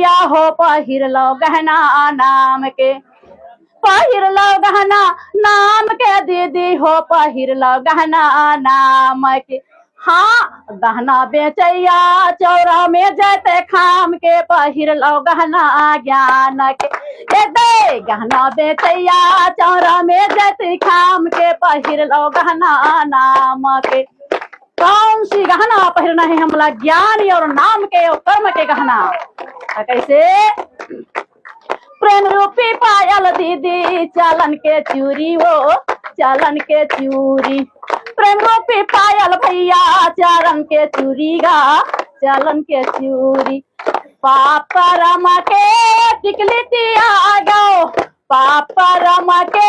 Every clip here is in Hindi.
बेचैया हो पहिर लो गहना नाम के, पहिर लो गहना नाम के दीदी हो पहिर लो गहना नाम के। हाँ गहना बेचैया चौरा में जैते खाम के पहिर लो गहना ज्ञान के। ये दे गहना बेचैया चौरा में जैते खाम के पहिर लो गहना नाम के। कौन सी गहना पहनना है हमला? ज्ञान और नाम के और कर्म के गहना। कैसे? प्रेम रूपी पायल दीदी चालन के चूरी, वो चालन के चूरी। प्रेम रूपी पायल भैया चालन के चूरी गा, चालन के चूरी। पापा रमा के टिकली दिया गो, पापा रमा के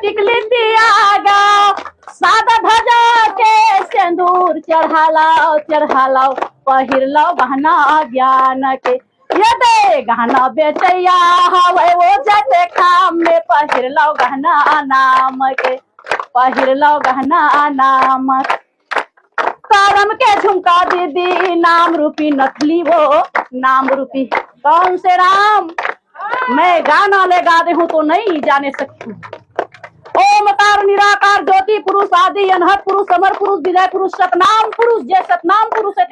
टिकली दिया गो। सादा भजा के सिंदूर चढ़ा लाओ पहिर लो गहना ज्ञान के। ये दे गहना बेचैया हवे वो जैसे खाम में पहिर लो गहना नाम के, पहिर लो गहना नाम। करम के झुमका दीदी नाम रूपी नथली, वो नाम रूपी। कौन से राम? मैं गाना ले गा दे हूँ तो नहीं जाने सकती। ओमकार निराकार ज्योति पुरुष आदि अनहद पुरुष अमर पुरुष विजय पुरुष सतनाम पुरुष, जय सतनाम पुरुष है।